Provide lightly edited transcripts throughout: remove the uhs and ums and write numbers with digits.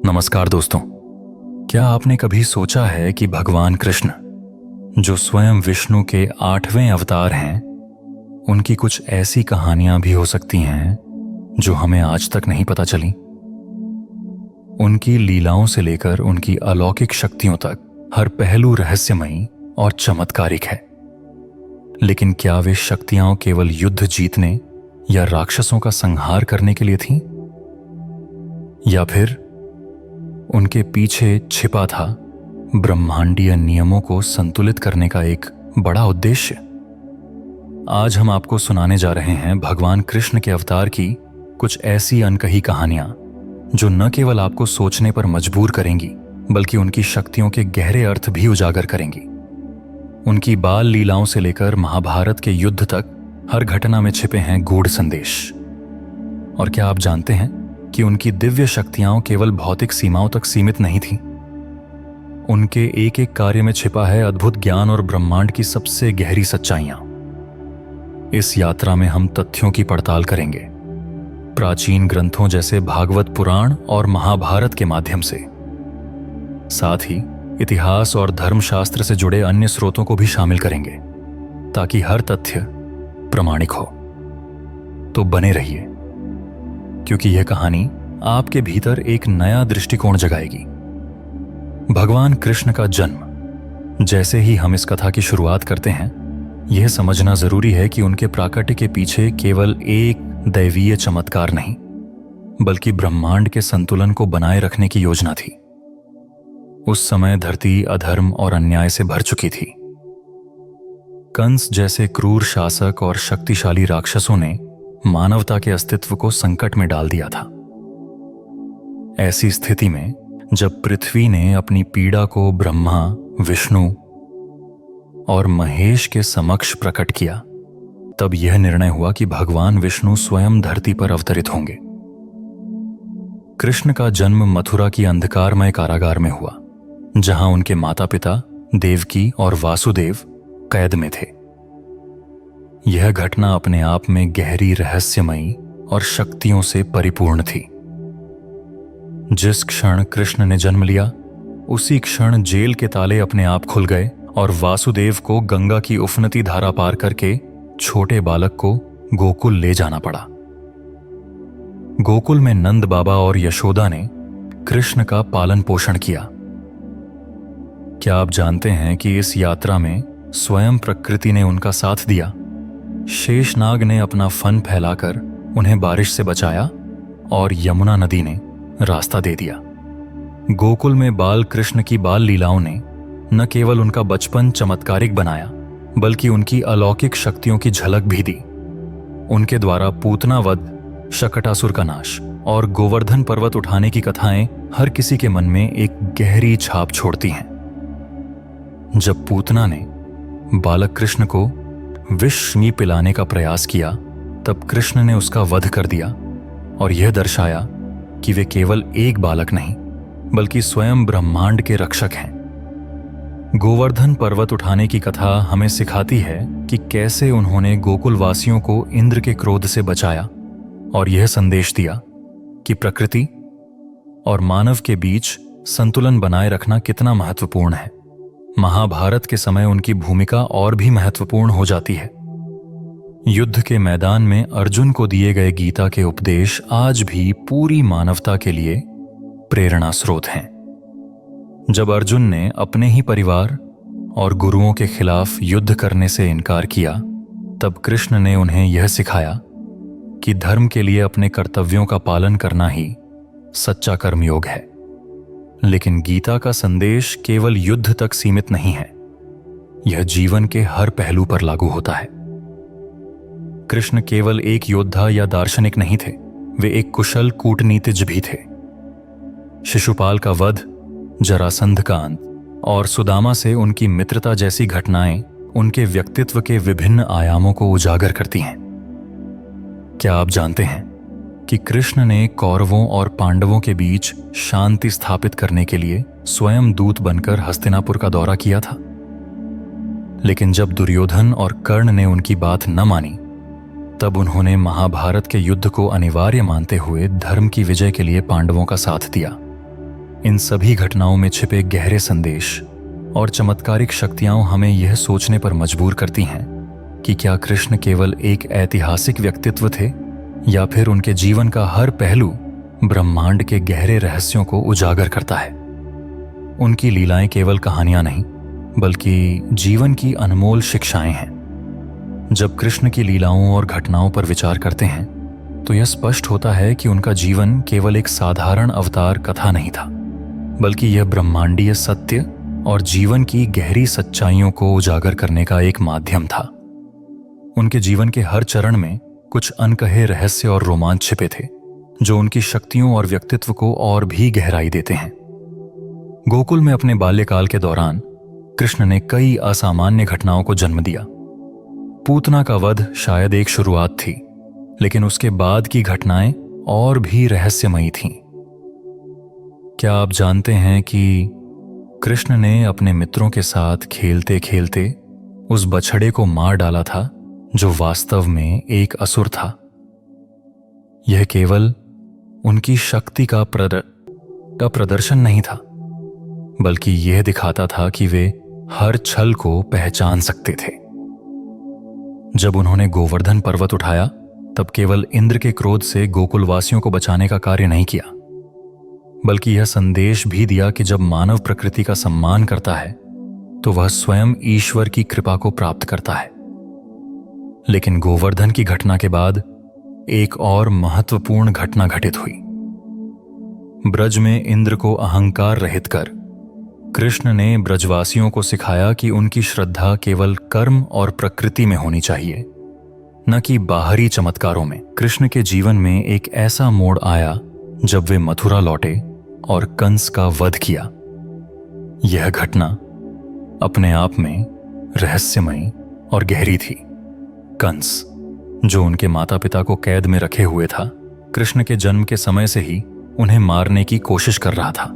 नमस्कार दोस्तों। क्या आपने कभी सोचा है कि भगवान कृष्ण, जो स्वयं विष्णु के 8वें अवतार हैं, उनकी कुछ ऐसी कहानियां भी हो सकती हैं जो हमें आज तक नहीं पता चली। उनकी लीलाओं से लेकर उनकी अलौकिक शक्तियों तक हर पहलू रहस्यमयी और चमत्कारिक है। लेकिन क्या वे शक्तियां केवल युद्ध जीतने या राक्षसों का संहार करने के लिए थीं? या फिर उनके पीछे छिपा था ब्रह्मांडीय नियमों को संतुलित करने का एक बड़ा उद्देश्य? आज हम आपको सुनाने जा रहे हैं भगवान कृष्ण के अवतार की कुछ ऐसी अनकही कहानियां जो न केवल आपको सोचने पर मजबूर करेंगी, बल्कि उनकी शक्तियों के गहरे अर्थ भी उजागर करेंगी। उनकी बाल लीलाओं से लेकर महाभारत के युद्ध तक हर घटना में छिपे हैं गूढ़ संदेश। और क्या आप जानते हैं कि उनकी दिव्य शक्तियां केवल भौतिक सीमाओं तक सीमित नहीं थीं? उनके एक एक कार्य में छिपा है अद्भुत ज्ञान और ब्रह्मांड की सबसे गहरी सच्चाइयां। इस यात्रा में हम तथ्यों की पड़ताल करेंगे, प्राचीन ग्रंथों जैसे भागवत पुराण और महाभारत के माध्यम से। साथ ही इतिहास और धर्मशास्त्र से जुड़े अन्य स्रोतों को भी शामिल करेंगे, ताकि हर तथ्य प्रामाणिक हो। तो बने रहिए, क्योंकि यह कहानी आपके भीतर एक नया दृष्टिकोण जगाएगी। भगवान कृष्ण का जन्म। जैसे ही हम इस कथा की शुरुआत करते हैं, यह समझना जरूरी है कि उनके प्राकट्य के पीछे केवल एक दैवीय चमत्कार नहीं, बल्कि ब्रह्मांड के संतुलन को बनाए रखने की योजना थी। उस समय धरती अधर्म और अन्याय से भर चुकी थी। कंस जैसे क्रूर शासक और शक्तिशाली राक्षसों ने मानवता के अस्तित्व को संकट में डाल दिया था। ऐसी स्थिति में जब पृथ्वी ने अपनी पीड़ा को ब्रह्मा, विष्णु और महेश के समक्ष प्रकट किया, तब यह निर्णय हुआ कि भगवान विष्णु स्वयं धरती पर अवतरित होंगे। कृष्ण का जन्म मथुरा की अंधकारमय कारागार में हुआ, जहां उनके माता पिता देवकी और वासुदेव कैद में थे। यह घटना अपने आप में गहरी रहस्यमयी और शक्तियों से परिपूर्ण थी। जिस क्षण कृष्ण ने जन्म लिया, उसी क्षण जेल के ताले अपने आप खुल गए और वासुदेव को गंगा की उफनती धारा पार करके छोटे बालक को गोकुल ले जाना पड़ा। गोकुल में नंद बाबा और यशोदा ने कृष्ण का पालन पोषण किया। क्या आप जानते हैं कि इस यात्रा में स्वयं प्रकृति ने उनका साथ दिया? शेषनाग ने अपना फन फैलाकर उन्हें बारिश से बचाया और यमुना नदी ने रास्ता दे दिया। गोकुल में बाल कृष्ण की बाल लीलाओं ने न केवल उनका बचपन चमत्कारिक बनाया, बल्कि उनकी अलौकिक शक्तियों की झलक भी दी। उनके द्वारा पूतना वध, शकटासुर का नाश और गोवर्धन पर्वत उठाने की कथाएं हर किसी के मन में एक गहरी छाप छोड़ती हैं। जब पूतना ने बालक कृष्ण को विष पिलाने का प्रयास किया, तब कृष्ण ने उसका वध कर दिया और यह दर्शाया कि वे केवल एक बालक नहीं, बल्कि स्वयं ब्रह्मांड के रक्षक हैं। गोवर्धन पर्वत उठाने की कथा हमें सिखाती है कि कैसे उन्होंने गोकुल वासियों को इंद्र के क्रोध से बचाया और यह संदेश दिया कि प्रकृति और मानव के बीच संतुलन बनाए रखना कितना महत्वपूर्ण है। महाभारत के समय उनकी भूमिका और भी महत्वपूर्ण हो जाती है। युद्ध के मैदान में अर्जुन को दिए गए गीता के उपदेश आज भी पूरी मानवता के लिए प्रेरणा स्रोत हैं। जब अर्जुन ने अपने ही परिवार और गुरुओं के खिलाफ युद्ध करने से इनकार किया, तब कृष्ण ने उन्हें यह सिखाया कि धर्म के लिए अपने कर्तव्यों का पालन करना ही सच्चा कर्मयोग है। लेकिन गीता का संदेश केवल युद्ध तक सीमित नहीं है, यह जीवन के हर पहलू पर लागू होता है। कृष्ण केवल एक योद्धा या दार्शनिक नहीं थे, वे एक कुशल कूटनीतिज भी थे। शिशुपाल का वध, जरासंध का अंत और सुदामा से उनकी मित्रता जैसी घटनाएं उनके व्यक्तित्व के विभिन्न आयामों को उजागर करती हैं। क्या आप जानते हैं कि कृष्ण ने कौरवों और पांडवों के बीच शांति स्थापित करने के लिए स्वयं दूत बनकर हस्तिनापुर का दौरा किया था? लेकिन जब दुर्योधन और कर्ण ने उनकी बात न मानी, तब उन्होंने महाभारत के युद्ध को अनिवार्य मानते हुए धर्म की विजय के लिए पांडवों का साथ दिया। इन सभी घटनाओं में छिपे गहरे संदेश और चमत्कारिक शक्तियां हमें यह सोचने पर मजबूर करती हैं कि क्या कृष्ण केवल एक ऐतिहासिक व्यक्तित्व थे या फिर उनके जीवन का हर पहलू ब्रह्मांड के गहरे रहस्यों को उजागर करता है। उनकी लीलाएं केवल कहानियां नहीं बल्कि जीवन की अनमोल शिक्षाएं हैं। जब कृष्ण की लीलाओं और घटनाओं पर विचार करते हैं तो यह स्पष्ट होता है कि उनका जीवन केवल एक साधारण अवतार कथा नहीं था, बल्कि यह ब्रह्मांडीय सत्य और जीवन की गहरी सच्चाइयों को उजागर करने का एक माध्यम था। उनके जीवन के हर चरण में कुछ अनकहे रहस्य और रोमांच छिपे थे जो उनकी शक्तियों और व्यक्तित्व को और भी गहराई देते हैं। गोकुल में अपने बाल्यकाल के दौरान कृष्ण ने कई असामान्य घटनाओं को जन्म दिया। पूतना का वध शायद एक शुरुआत थी, लेकिन उसके बाद की घटनाएं और भी रहस्यमयी थीं। क्या आप जानते हैं कि कृष्ण ने अपने मित्रों के साथ खेलते खेलते उस बछड़े को मार डाला था जो वास्तव में एक असुर था। यह केवल उनकी शक्ति का प्रदर्शन नहीं था, बल्कि यह दिखाता था कि वे हर छल को पहचान सकते थे। जब उन्होंने गोवर्धन पर्वत उठाया तब केवल इंद्र के क्रोध से गोकुलवासियों को बचाने का कार्य नहीं किया, बल्कि यह संदेश भी दिया कि जब मानव प्रकृति का सम्मान करता है तो वह स्वयं ईश्वर की कृपा को प्राप्त करता है। लेकिन गोवर्धन की घटना के बाद एक और महत्वपूर्ण घटना घटित हुई। ब्रज में इंद्र को अहंकार रहित कर कृष्ण ने ब्रजवासियों को सिखाया कि उनकी श्रद्धा केवल कर्म और प्रकृति में होनी चाहिए, न कि बाहरी चमत्कारों में। कृष्ण के जीवन में एक ऐसा मोड़ आया जब वे मथुरा लौटे और कंस का वध किया। यह घटना अपने आप में रहस्यमयी और गहरी थी। कंस, जो उनके माता पिता को कैद में रखे हुए था, कृष्ण के जन्म के समय से ही उन्हें मारने की कोशिश कर रहा था।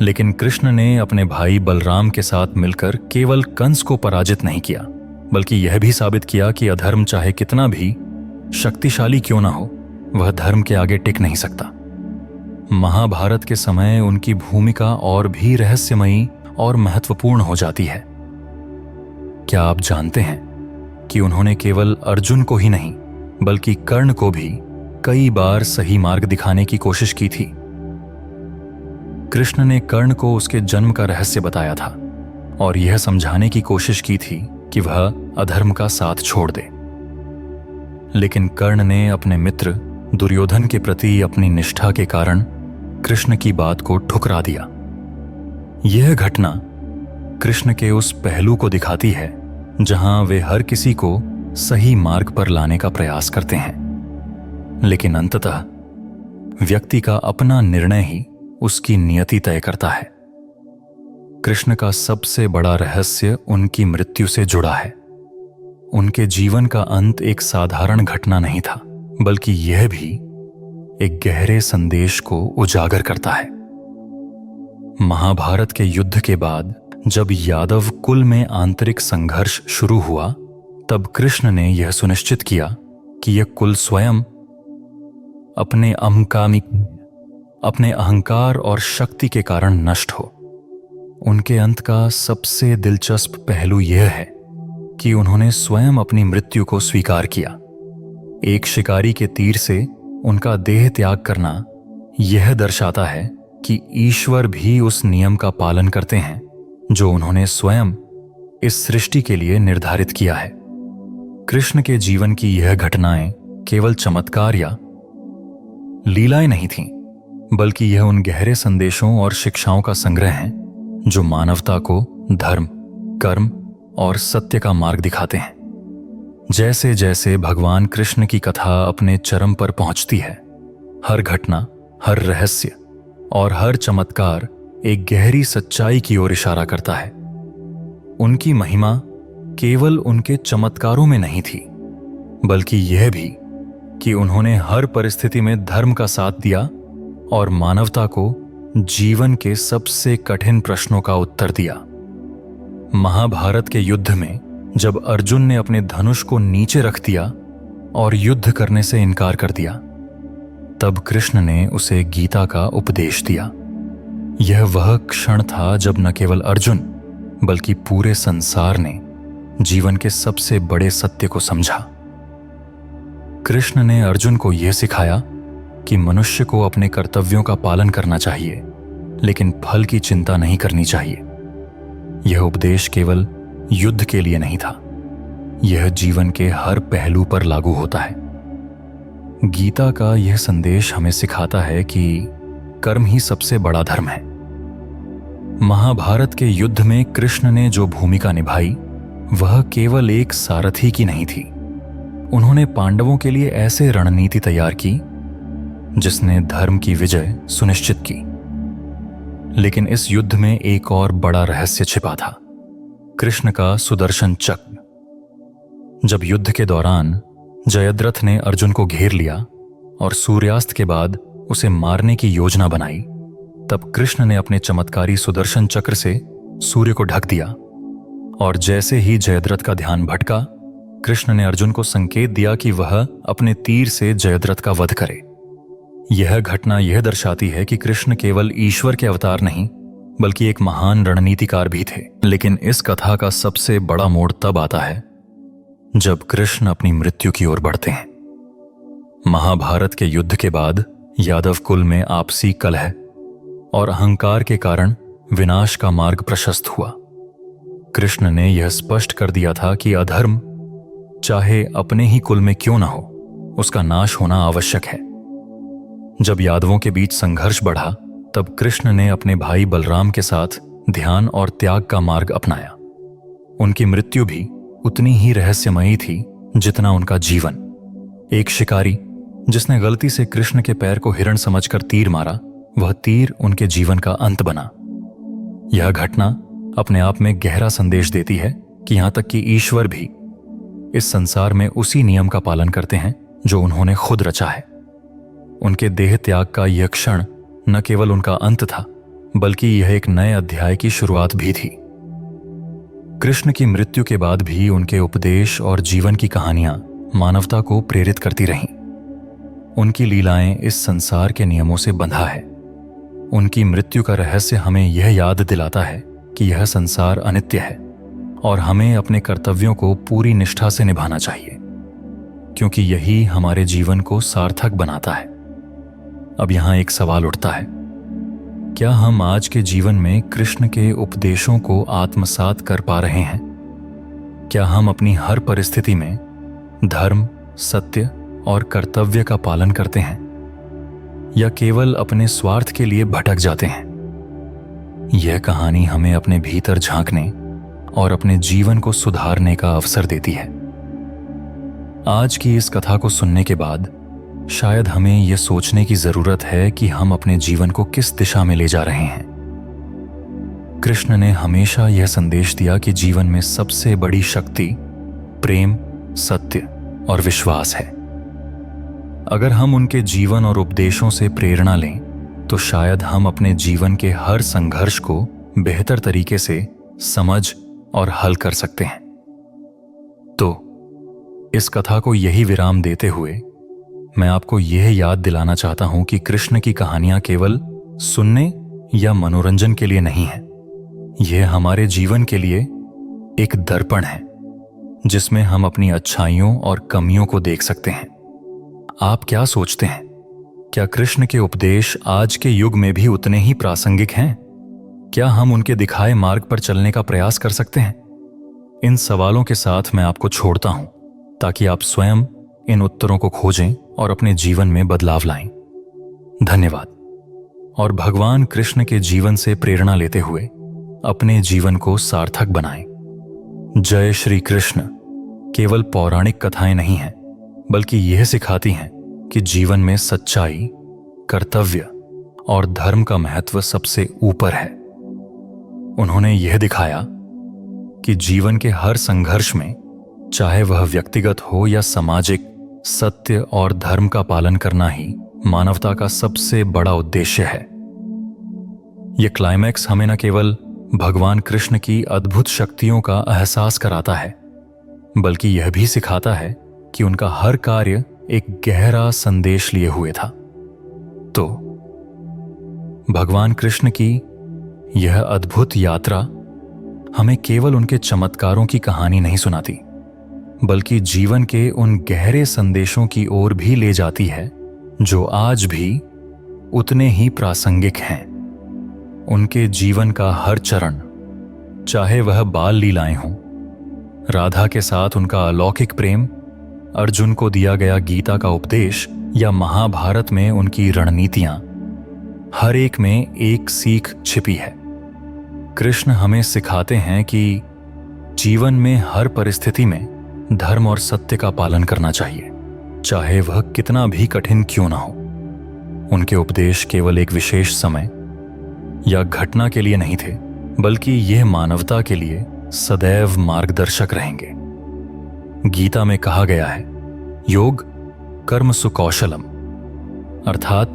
लेकिन कृष्ण ने अपने भाई बलराम के साथ मिलकर केवल कंस को पराजित नहीं किया, बल्कि यह भी साबित किया कि अधर्म चाहे कितना भी शक्तिशाली क्यों ना हो, वह धर्म के आगे टिक नहीं सकता। महाभारत के समय उनकी भूमिका और भी रहस्यमयी और महत्वपूर्ण हो जाती है। क्या आप जानते हैं कि उन्होंने केवल अर्जुन को ही नहीं बल्कि कर्ण को भी कई बार सही मार्ग दिखाने की कोशिश की थी। कृष्ण ने कर्ण को उसके जन्म का रहस्य बताया था और यह समझाने की कोशिश की थी कि वह अधर्म का साथ छोड़ दे। लेकिन कर्ण ने अपने मित्र दुर्योधन के प्रति अपनी निष्ठा के कारण कृष्ण की बात को ठुकरा दिया। यह घटना कृष्ण के उस पहलू को दिखाती है जहां वे हर किसी को सही मार्ग पर लाने का प्रयास करते हैं, लेकिन अंततः व्यक्ति का अपना निर्णय ही उसकी नियति तय करता है। कृष्ण का सबसे बड़ा रहस्य उनकी मृत्यु से जुड़ा है। उनके जीवन का अंत एक साधारण घटना नहीं था, बल्कि यह भी एक गहरे संदेश को उजागर करता है। महाभारत के युद्ध के बाद जब यादव कुल में आंतरिक संघर्ष शुरू हुआ, तब कृष्ण ने यह सुनिश्चित किया कि यह कुल स्वयं अपने अहंकार और शक्ति के कारण नष्ट हो। उनके अंत का सबसे दिलचस्प पहलू यह है कि उन्होंने स्वयं अपनी मृत्यु को स्वीकार किया। एक शिकारी के तीर से उनका देह त्याग करना यह दर्शाता है कि ईश्वर भी उस नियम का पालन करते हैं जो उन्होंने स्वयं इस सृष्टि के लिए निर्धारित किया है। कृष्ण के जीवन की यह घटनाएं केवल चमत्कार या लीलाएं नहीं थीं, बल्कि यह उन गहरे संदेशों और शिक्षाओं का संग्रह है जो मानवता को धर्म, कर्म और सत्य का मार्ग दिखाते हैं। जैसे जैसे भगवान कृष्ण की कथा अपने चरम पर पहुंचती है, हर घटना, हर रहस्य और हर चमत्कार एक गहरी सच्चाई की ओर इशारा करता है। उनकी महिमा केवल उनके चमत्कारों में नहीं थी, बल्कि यह भी कि उन्होंने हर परिस्थिति में धर्म का साथ दिया और मानवता को जीवन के सबसे कठिन प्रश्नों का उत्तर दिया। महाभारत के युद्ध में जब अर्जुन ने अपने धनुष को नीचे रख दिया और युद्ध करने से इनकार कर दिया, तब कृष्ण ने उसे गीता का उपदेश दिया। यह वह क्षण था जब न केवल अर्जुन बल्कि पूरे संसार ने जीवन के सबसे बड़े सत्य को समझा। कृष्ण ने अर्जुन को यह सिखाया कि मनुष्य को अपने कर्तव्यों का पालन करना चाहिए, लेकिन फल की चिंता नहीं करनी चाहिए। यह उपदेश केवल युद्ध के लिए नहीं था, यह जीवन के हर पहलू पर लागू होता है। गीता का यह संदेश हमें सिखाता है कि कर्म ही सबसे बड़ा धर्म है। महाभारत के युद्ध में कृष्ण ने जो भूमिका निभाई वह केवल एक सारथी की नहीं थी। उन्होंने पांडवों के लिए ऐसे रणनीति तैयार की जिसने धर्म की विजय सुनिश्चित की। लेकिन इस युद्ध में एक और बड़ा रहस्य छिपा था, कृष्ण का सुदर्शन चक्र। जब युद्ध के दौरान जयद्रथ ने अर्जुन को घेर लिया और सूर्यास्त के बाद उसे मारने की योजना बनाई, तब कृष्ण ने अपने चमत्कारी सुदर्शन चक्र से सूर्य को ढक दिया। और जैसे ही जयद्रथ का ध्यान भटका, कृष्ण ने अर्जुन को संकेत दिया कि वह अपने तीर से जयद्रथ का वध करे। यह घटना यह दर्शाती है कि कृष्ण केवल ईश्वर के अवतार नहीं बल्कि एक महान रणनीतिकार भी थे। लेकिन इस कथा का सबसे बड़ा मोड़ तब आता है जब कृष्ण अपनी मृत्यु की ओर बढ़ते हैं। महाभारत के युद्ध के बाद यादव कुल में आपसी कलह और अहंकार के कारण विनाश का मार्ग प्रशस्त हुआ। कृष्ण ने यह स्पष्ट कर दिया था कि अधर्म चाहे अपने ही कुल में क्यों ना हो, उसका नाश होना आवश्यक है। जब यादवों के बीच संघर्ष बढ़ा, तब कृष्ण ने अपने भाई बलराम के साथ ध्यान और त्याग का मार्ग अपनाया। उनकी मृत्यु भी उतनी ही रहस्यमयी थी जितना उनका जीवन। एक शिकारी जिसने गलती से कृष्ण के पैर को हिरण समझकर तीर मारा, वह तीर उनके जीवन का अंत बना। यह घटना अपने आप में गहरा संदेश देती है कि यहां तक कि ईश्वर भी इस संसार में उसी नियम का पालन करते हैं जो उन्होंने खुद रचा है। उनके देह त्याग का यह क्षण न केवल उनका अंत था, बल्कि यह एक नए अध्याय की शुरुआत भी थी। कृष्ण की मृत्यु के बाद भी उनके उपदेश और जीवन की कहानियां मानवता को प्रेरित करती रहीं। उनकी लीलाएं इस संसार के नियमों से बंधा है। उनकी मृत्यु का रहस्य हमें यह याद दिलाता है कि यह संसार अनित्य है और हमें अपने कर्तव्यों को पूरी निष्ठा से निभाना चाहिए, क्योंकि यही हमारे जीवन को सार्थक बनाता है। अब यहां एक सवाल उठता है, क्या हम आज के जीवन में कृष्ण के उपदेशों को आत्मसात कर पा रहे हैं? क्या हम अपनी हर परिस्थिति में धर्म, सत्य और कर्तव्य का पालन करते हैं, या केवल अपने स्वार्थ के लिए भटक जाते हैं? यह कहानी हमें अपने भीतर झांकने और अपने जीवन को सुधारने का अवसर देती है। आज की इस कथा को सुनने के बाद शायद हमें यह सोचने की जरूरत है कि हम अपने जीवन को किस दिशा में ले जा रहे हैं। कृष्ण ने हमेशा यह संदेश दिया कि जीवन में सबसे बड़ी शक्ति प्रेम, सत्य और विश्वास है। अगर हम उनके जीवन और उपदेशों से प्रेरणा लें, तो शायद हम अपने जीवन के हर संघर्ष को बेहतर तरीके से समझ और हल कर सकते हैं। तो इस कथा को यही विराम देते हुए मैं आपको यह याद दिलाना चाहता हूं कि कृष्ण की कहानियां केवल सुनने या मनोरंजन के लिए नहीं है। यह हमारे जीवन के लिए एक दर्पण है जिसमें हम अपनी अच्छाइयों और कमियों को देख सकते हैं। आप क्या सोचते हैं? क्या कृष्ण के उपदेश आज के युग में भी उतने ही प्रासंगिक हैं? क्या हम उनके दिखाए मार्ग पर चलने का प्रयास कर सकते हैं? इन सवालों के साथ मैं आपको छोड़ता हूं ताकि आप स्वयं इन उत्तरों को खोजें और अपने जीवन में बदलाव लाएं। धन्यवाद। और भगवान कृष्ण के जीवन से प्रेरणा लेते हुए अपने जीवन को सार्थक बनाएं। जय श्री कृष्ण केवल पौराणिक कथाएं नहीं हैं, बल्कि यह सिखाती हैं कि जीवन में सच्चाई, कर्तव्य और धर्म का महत्व सबसे ऊपर है। उन्होंने यह दिखाया कि जीवन के हर संघर्ष में, चाहे वह व्यक्तिगत हो या सामाजिक, सत्य और धर्म का पालन करना ही मानवता का सबसे बड़ा उद्देश्य है। यह क्लाइमैक्स हमें न केवल भगवान कृष्ण की अद्भुत शक्तियों का एहसास कराता है, बल्कि यह भी सिखाता है कि उनका हर कार्य एक गहरा संदेश लिए हुए था। तो भगवान कृष्ण की यह अद्भुत यात्रा हमें केवल उनके चमत्कारों की कहानी नहीं सुनाती, बल्कि जीवन के उन गहरे संदेशों की ओर भी ले जाती है जो आज भी उतने ही प्रासंगिक हैं। उनके जीवन का हर चरण, चाहे वह बाल लीलाएं हों, राधा के साथ उनका अलौकिक प्रेम, अर्जुन को दिया गया गीता का उपदेश या महाभारत में उनकी रणनीतियां, हर एक में एक सीख छिपी है। कृष्ण हमें सिखाते हैं कि जीवन में हर परिस्थिति में धर्म और सत्य का पालन करना चाहिए, चाहे वह कितना भी कठिन क्यों ना हो। उनके उपदेश केवल एक विशेष समय या घटना के लिए नहीं थे, बल्कि यह मानवता के लिए सदैव मार्गदर्शक रहेंगे। गीता में कहा गया है, योग कर्म सुकौशलम, अर्थात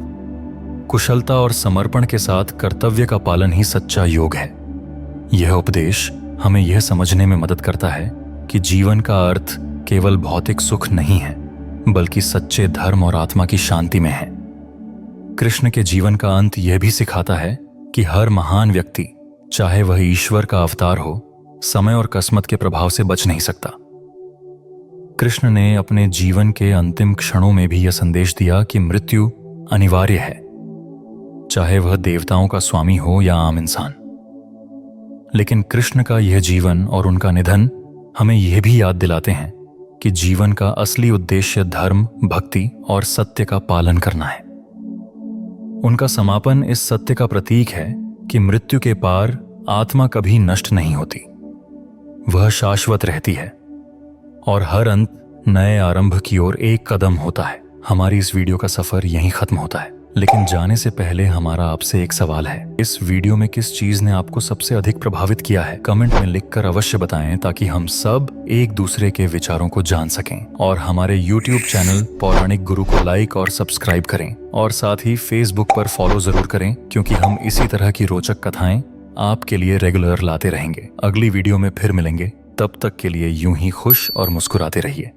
कुशलता और समर्पण के साथ कर्तव्य का पालन ही सच्चा योग है। यह उपदेश हमें यह समझने में मदद करता है कि जीवन का अर्थ केवल भौतिक सुख नहीं है, बल्कि सच्चे धर्म और आत्मा की शांति में है। कृष्ण के जीवन का अंत यह भी सिखाता है कि हर महान व्यक्ति, चाहे वह ईश्वर का अवतार हो, समय और किस्मत के प्रभाव से बच नहीं सकता। कृष्ण ने अपने जीवन के अंतिम क्षणों में भी यह संदेश दिया कि मृत्यु अनिवार्य है, चाहे वह देवताओं का स्वामी हो या आम इंसान। लेकिन कृष्ण का यह जीवन और उनका निधन हमें यह भी याद दिलाते हैं कि जीवन का असली उद्देश्य धर्म, भक्ति और सत्य का पालन करना है। उनका समापन इस सत्य का प्रतीक है कि मृत्यु के पार आत्मा कभी नष्ट नहीं होती, वह शाश्वत रहती है और हर अंत नए आरंभ की ओर एक कदम होता है। हमारी इस वीडियो का सफर यहीं खत्म होता है, लेकिन जाने से पहले हमारा आपसे एक सवाल है। इस वीडियो में किस चीज ने आपको सबसे अधिक प्रभावित किया है? कमेंट में लिखकर अवश्य बताएं, ताकि हम सब एक दूसरे के विचारों को जान सकें। और हमारे YouTube चैनल पौराणिक गुरु को लाइक और सब्सक्राइब करें, और साथ ही Facebook पर फॉलो जरूर करें, क्योंकि हम इसी तरह की रोचक कथाएं आपके लिए रेगुलर लाते रहेंगे। अगली वीडियो में फिर मिलेंगे, तब तक के लिए यूं ही खुश और मुस्कुराते रहिए।